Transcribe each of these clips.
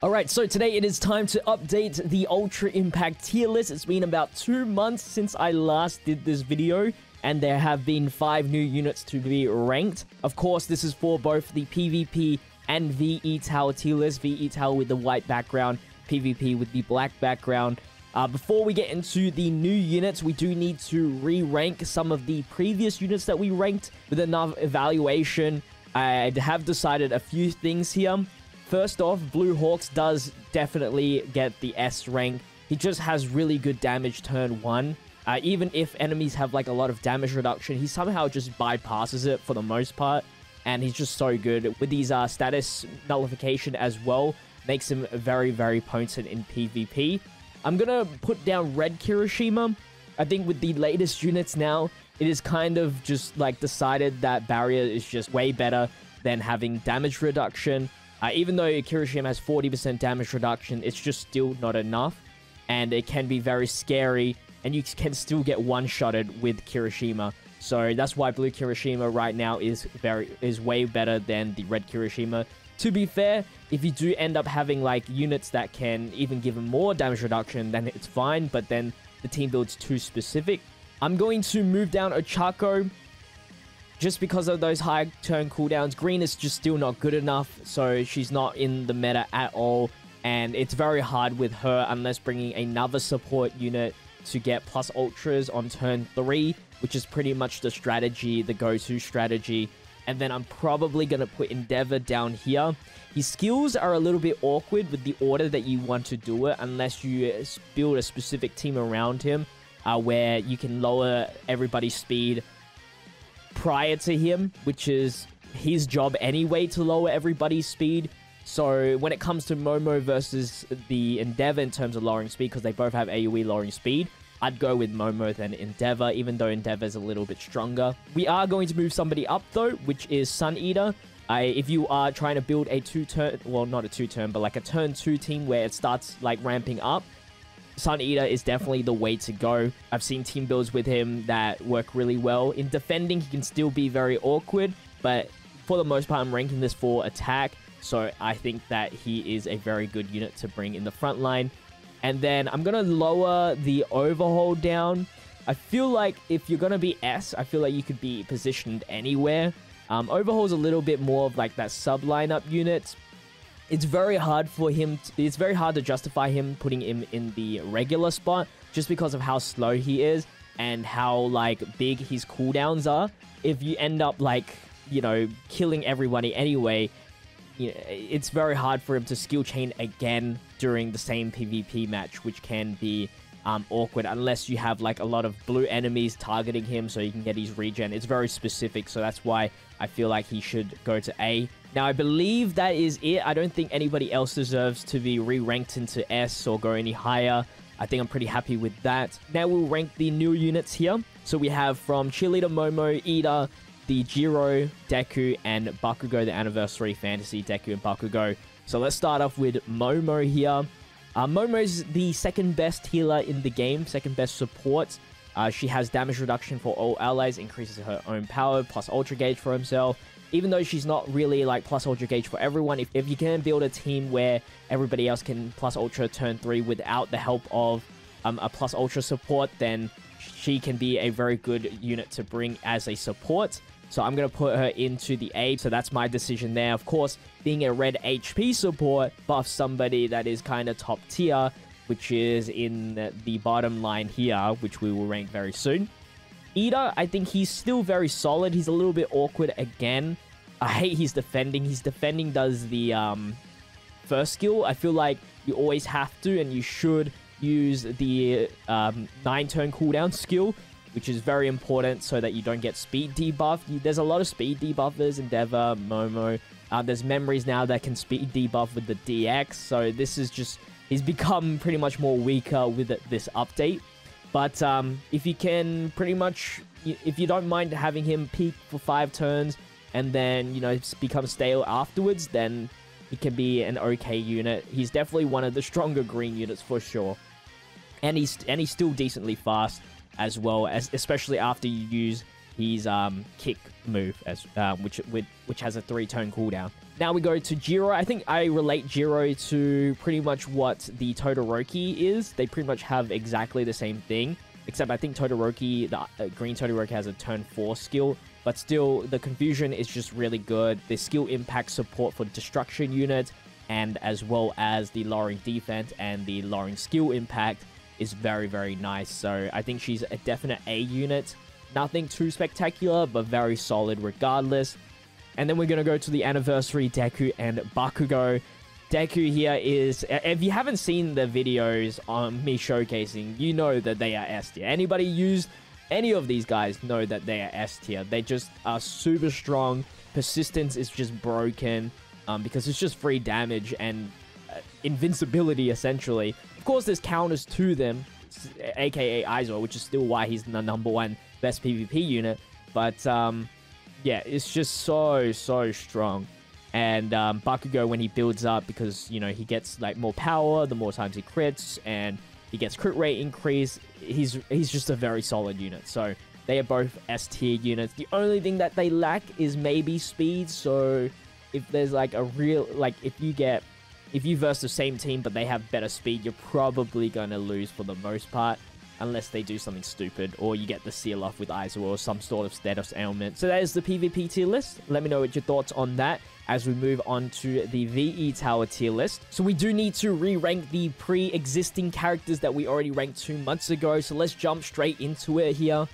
Alright, so today it is time to update the Ultra Impact tier list. It's been about 2 months since I last did this video, and there have been 5 new units to be ranked. Of course, this is for both the PvP and VE Tower tier list. VE Tower with the white background, PvP with the black background. Before we get into the new units, we do need to re-rank some of the previous units that we ranked. With enough evaluation, I have decided a few things here. First off, Blue Hawks does definitely get the S rank. He just has really good damage turn 1. Even if enemies have like a lot of damage reduction, he somehow just bypasses it for the most part. And he's just so good. With these status nullification as well, makes him very, very potent in PvP. I'm gonna put down Red Kirishima. I think with the latest units now, it is kind of just like decided that Barrier is just way better than having damage reduction. Even though Kirishima has 40% damage reduction, it's just still not enough. And it can be very scary, and you can still get one-shotted with Kirishima. So that's why Blue Kirishima right now is way better than the Red Kirishima. To be fair, if you do end up having like units that can even give him more damage reduction, then it's fine, but then the team build's too specific. I'm going to move down Ochako. Just because of those high turn cooldowns, Green is just still not good enough, so she's not in the meta at all, and it's very hard with her unless bringing another support unit to get plus ultras on turn 3, which is pretty much the strategy, the go-to strategy. And then I'm probably going to put Endeavor down here. His skills are a little bit awkward with the order that you want to do it, unless you build a specific team around him, where you can lower everybody's speed prior to him, which is his job anyway to lower everybody's speed. So when it comes to Momo versus the Endeavor in terms of lowering speed, because they both have AoE lowering speed, I'd go with Momo than Endeavor, even though Endeavor's a little bit stronger. We are going to move somebody up though, which is Sun Eater. If you are trying to build a 2-turn, well, not a 2-turn, but like a turn 2 team where it starts like ramping up, Sun Eater is definitely the way to go. I've seen team builds with him that work really well. In defending, he can still be very awkward, but for the most part, I'm ranking this for attack. So I think that he is a very good unit to bring in the front line. And then I'm going to lower the Overhaul down. I feel like if you're going to be S, I feel like you could be positioned anywhere. Overhaul's a little bit more of like that sub-lineup unit. It's very hard for him. It's very hard to justify him putting him in the regular spot just because of how slow he is and how like big his cooldowns are. If you end up like, you know, killing everybody anyway, you know, it's very hard for him to skill chain again during the same PvP match, which can be awkward unless you have like a lot of blue enemies targeting him so you can get his regen. It's very specific, so that's why I feel like he should go to A. Now, I believe that is it. I don't think anybody else deserves to be re-ranked into S or go any higher. I think I'm pretty happy with that. Now we'll rank the new units here. So we have from Cheerleader Momo, Ida, the Jiro, Deku, and Bakugo, the Anniversary Fantasy Deku and Bakugo. So let's start off with Momo here. Momo's the second best healer in the game, second best support. She has damage reduction for all allies, increases her own power, plus Ultra Gauge for himself. Even though she's not really like plus Ultra Gauge for everyone, if you can build a team where everybody else can plus Ultra turn 3 without the help of a plus Ultra support, then she can be a very good unit to bring as a support. So I'm going to put her into the A. So that's my decision there. Of course, being a red HP support buffs somebody that is kind of top tier, which is in the bottom line here, which we will rank very soon. Ida, I think he's still very solid. He's a little bit awkward again. I hate his defending. His defending does the first skill. I feel like you always have to and you should use the 9-turn cooldown skill, which is very important so that you don't get speed debuff. There's a lot of speed debuffers, Endeavor, Momo. There's memories now that can speed debuff with the DX. So this is just, he's become pretty much more weaker with this update. But if you can pretty much, if you don't mind having him peak for 5 turns and then, you know, become stale afterwards, then he can be an okay unit. He's definitely one of the stronger green units for sure. And he's still decently fast as well, especially after you use his kick move, which has a 3-turn cooldown. Now we go to Jiro. I think I relate Jiro to pretty much what the Todoroki is. They pretty much have exactly the same thing, except I think Todoroki, the green Todoroki has a turn 4 skill, but still the confusion is just really good. The skill impact support for destruction units, and as well as the lowering defense and the lowering skill impact is very, very nice. So I think she's a definite A unit. Nothing too spectacular, but very solid regardless. And then we're going to go to the anniversary Deku and Bakugo. Deku here is, if you haven't seen the videos on me showcasing, you know that they are S tier. Anybody used any of these guys know that they are S tier. They just are super strong. Persistence is just broken because it's just free damage and invincibility essentially. Of course, there's counters to them, aka Aizo, which is still why he's the #1 best PvP unit. But yeah, it's just so strong. And Bakugo, when he builds up, because, you know, he gets like more power the more times he crits, and he gets crit rate increase, he's just a very solid unit. So they are both S tier units. The only thing that they lack is maybe speed. So if there's like a real, like if you verse the same team but they have better speed, you're probably gonna lose for the most part, unless they do something stupid, or you get the seal off with Aizo or some sort of status ailment. So that is the PvP tier list. Let me know what your thoughts on that as we move on to the VE Tower tier list. So we do need to re-rank the pre-existing characters that we already ranked 2 months ago. So let's jump straight into it here.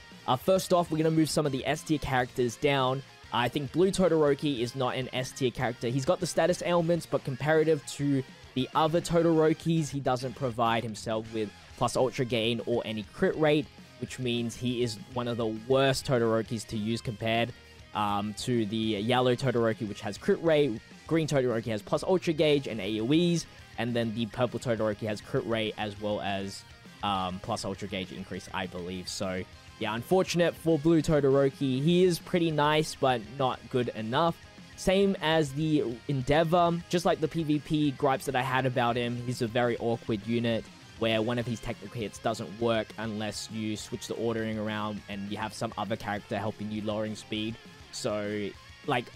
First off, we're going to move some of the S tier characters down. I think Blue Todoroki is not an S tier character. He's got the status ailments, but comparative to the other Todorokis, he doesn't provide himself with plus ultra gain or any crit rate, which means he is one of the worst Todorokis to use compared to the yellow Todoroki, which has crit rate. Green Todoroki has plus ultra gauge and AoEs, and then the purple Todoroki has crit rate as well as plus ultra gauge increase, I believe. So yeah, unfortunate for Blue Todoroki. He is pretty nice, but not good enough. Same as the Endeavor. Just like the PvP gripes that I had about him, he's a very awkward unit where one of his technical hits doesn't work unless you switch the ordering around and you have some other character helping you lowering speed. So like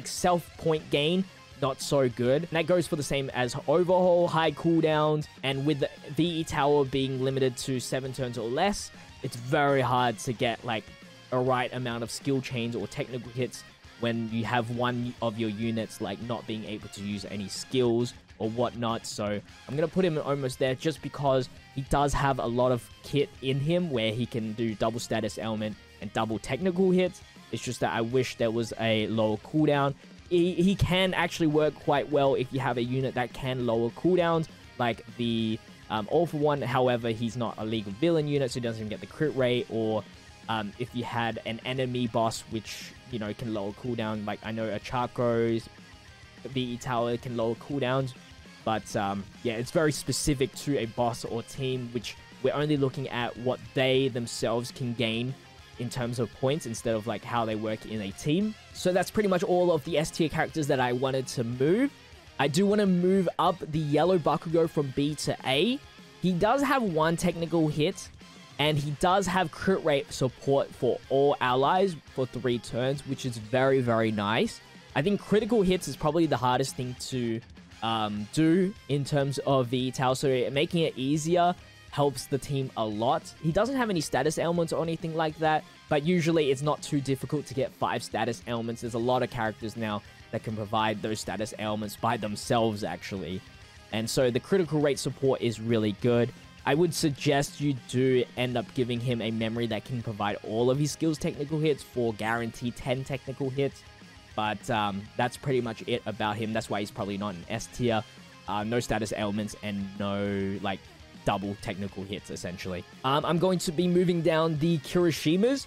self point gain, not so good. And that goes for the same as Overhaul, high cooldowns, and with the VE Tower being limited to 7 turns or less, it's very hard to get like a right amount of skill chains or technical hits when you have one of your units like not being able to use any skills or whatnot. So I'm going to put him almost there just because he does have a lot of kit in him where he can do double status ailment and double technical hits. It's just that I wish there was a lower cooldown. He can actually work quite well if you have a unit that can lower cooldowns, like the All For One. However, he's not a League of Villain unit, so he doesn't get the crit rate. Or if you had an enemy boss which, you know, can lower cooldown, like I know Achako's VE Tower can lower cooldowns. But yeah, it's very specific to a boss or team, which we're only looking at what they themselves can gain in terms of points instead of like how they work in a team. So that's pretty much all of the S tier characters that I wanted to move. I do want to move up the yellow Bakugo from B to A. He does have 1 technical hit, and he does have crit rate support for all allies for 3 turns, which is very, very nice. I think critical hits is probably the hardest thing to do in terms of VE Tower, so making it easier helps the team a lot. He doesn't have any status ailments or anything like that, but usually it's not too difficult to get 5 status ailments. There's a lot of characters now that can provide those status ailments by themselves, actually. And so the critical rate support is really good. I would suggest you do end up giving him a memory that can provide all of his skills technical hits for guaranteed 10 technical hits. But that's pretty much it about him. That's why he's probably not an S tier. No status ailments and no like double technical hits, essentially. I'm going to be moving down the Kirishimas.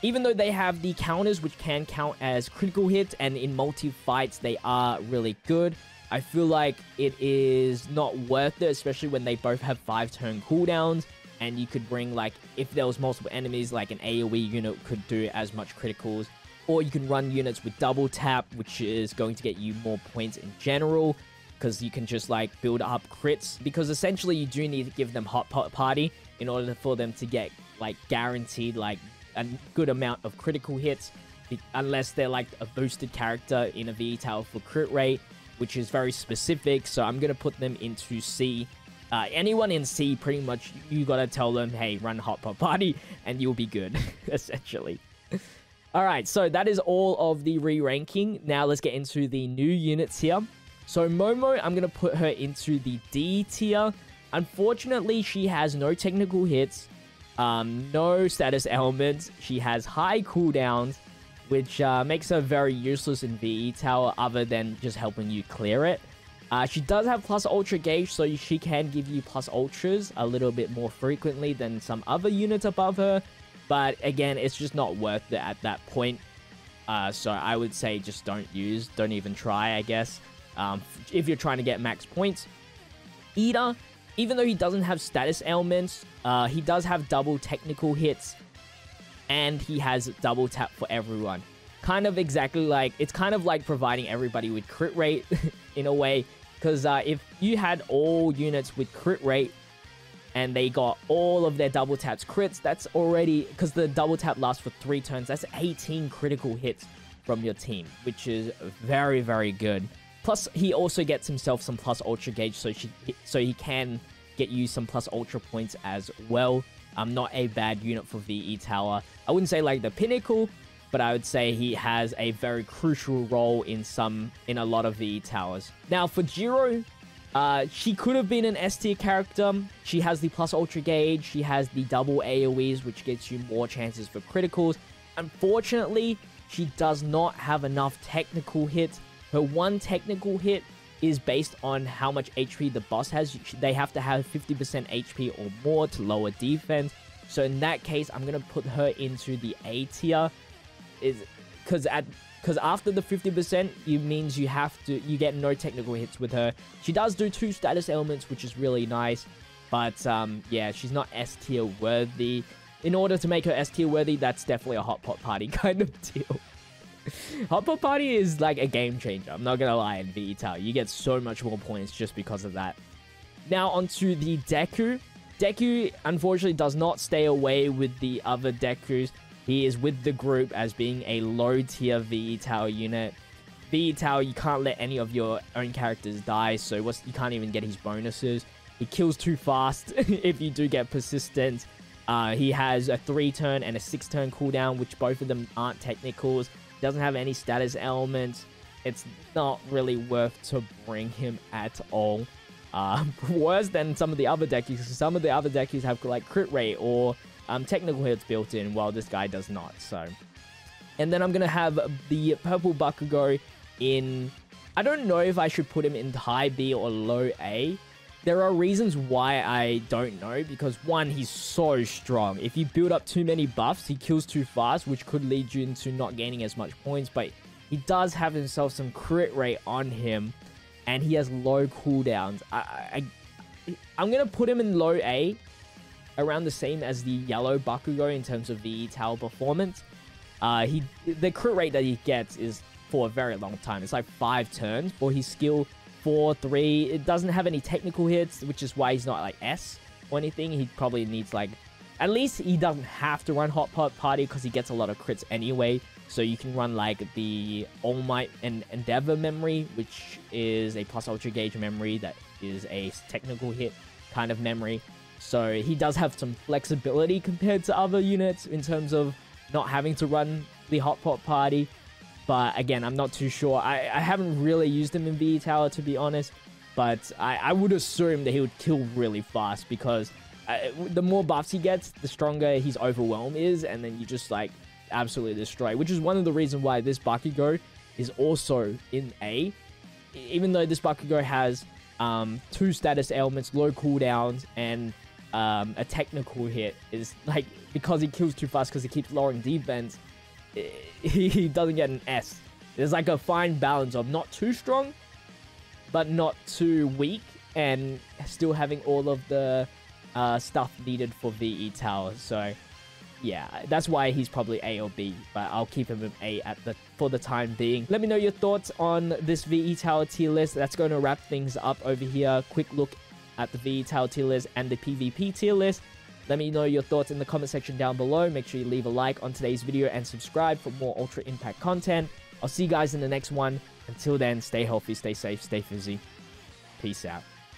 Even though they have the counters, which can count as critical hits, and in multi-fights, they are really good, I feel like it is not worth it, especially when they both have 5-turn cooldowns, and you could bring, like, if there was multiple enemies, like an AoE unit could do as much criticals, or you can run units with double tap, which is going to get you more points in general, because you can just like build up crits, because essentially you do need to give them hot pot party in order for them to get like guaranteed like a good amount of critical hits. unless they're like a boosted character in a VE Tower for crit rate, which is very specific. So I'm going to put them into C. Anyone in C, pretty much, you got to tell them, hey, run Hot Pot Party, and you'll be good, essentially. Alright, so that is all of the re-ranking. Now let's get into the new units here. So Momo, I'm going to put her into the D tier. Unfortunately, she has no technical hits, no status elements. She has high cooldowns, which makes her very useless in VE Tower other than just helping you clear it. She does have plus ultra gauge, so she can give you plus ultras a little bit more frequently than some other units above her. But again, it's just not worth it at that point. So I would say just don't even try, I guess. If you're trying to get max points. Ida, even though he doesn't have status ailments, he does have double technical hits. And he has double tap for everyone. Kind of exactly like, it's kind of like providing everybody with crit rate in a way. Because if you had all units with crit rate, and they got all of their double taps crits, that's already, because the double tap lasts for 3 turns, that's 18 critical hits from your team, which is very, very good. Plus, he also gets himself some plus ultra gauge, so he can get you some plus ultra points as well. Not a bad unit for VE Tower. I wouldn't say like the pinnacle, but I would say he has a very crucial role in a lot of VE Towers. Now, for Jiro, she could have been an S tier character. She has the plus ultra gauge. She has the double AoEs, which gets you more chances for criticals. Unfortunately, she does not have enough technical hits. Her one technical hit is based on how much HP the boss has. They have to have 50% HP or more to lower defense. So in that case, I'm going to put her into the A tier. Because after the 50%, it means you get no technical hits with her. She does do 2 status elements, which is really nice. But yeah, she's not S tier worthy. In order to make her S tier worthy, that's definitely a Hot Pot Party kind of deal. Hot Pot Party is like a game changer. I'm not gonna lie, in VE Tower. You get so much more points just because of that. Now onto the Deku. Deku, unfortunately, does not stay away with the other Dekus. He is with the group as being a low tier VE Tower unit. VE Tower, you can't let any of your own characters die, so you can't even get his bonuses. He kills too fast if you do get persistent. He has a 3-turn and a 6-turn cooldown, which both of them aren't technicals. He doesn't have any status elements. It's not really worth to bring him at all. Worse than some of the other Dekus. Some of the other Dekus have like crit rate or technical hits built in, while this guy does not. So, and then I'm gonna have the purple Bakugo in. I don't know if I should put him in high B or low A. There are reasons why I don't know, because one, he's so strong. If you build up too many buffs, he kills too fast, which could lead you into not gaining as much points, but he does have himself some crit rate on him, and he has low cooldowns. I'm going to put him in low A, around the same as the yellow Bakugo in terms of VE Tower performance. The crit rate that he gets is for a very long time. It's like 5 turns for his skill. 4, 3. It doesn't have any technical hits, which is why he's not like S or anything. He probably needs like, at least he doesn't have to run Hot Pot Party because he gets a lot of crits anyway. So you can run like the All Might and Endeavor memory, which is a plus ultra gauge memory that is a technical hit kind of memory. So he does have some flexibility compared to other units in terms of not having to run the Hot Pot Party. But again, I'm not too sure. I haven't really used him in VE Tower, to be honest. But I would assume that he would kill really fast, because the more buffs he gets, the stronger his overwhelm is. And then you just like absolutely destroy. Which is one of the reasons why this Bakugo is also in A. Even though this Bakugo has 2 status ailments, low cooldowns, and a technical hit, is like, because he kills too fast because he keeps lowering defense, he doesn't get an S. There's like a fine balance of not too strong, but not too weak, and still having all of the stuff needed for VE Tower. So yeah, that's why he's probably A or B, but I'll keep him in A for the time being. Let me know your thoughts on this VE Tower tier list. That's going to wrap things up over here. Quick look at the VE Tower tier list and the PvP tier list. Let me know your thoughts in the comment section down below. Make sure you leave a like on today's video and subscribe for more Ultra Impact content. I'll see you guys in the next one. Until then, stay healthy, stay safe, stay fizzy. Peace out.